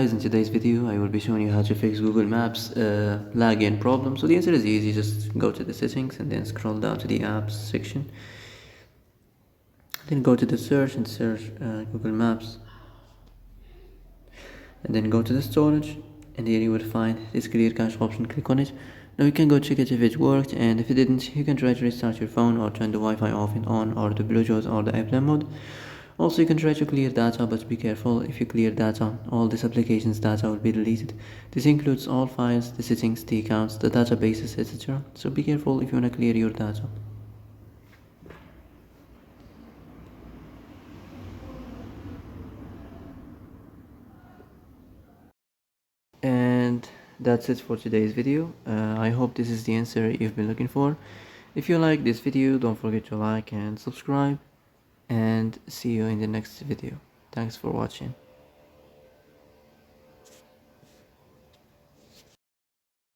Guys, in today's video I will be showing you how to fix Google Maps lag and problem. So the answer is easy. Just go to the settings and then scroll down to the apps section, then go to the search and search Google Maps, and then go to the storage, and here you will find this clear cache option. Click on it. Now you can go check it if it worked, and if it didn't, you can try to restart your phone or turn the Wi-Fi off and on, or the Bluetooth or the airplane mode. Also, you can try to clear data, but be careful. If you clear data, all this application's data will be deleted. This includes all files, the settings, the accounts, the databases, etc. So be careful if you want to clear your data. And that's it for today's video. I hope this is the answer you've been looking for. If you like this video, don't forget to like and subscribe, and see you in the next video. Thanks for watching.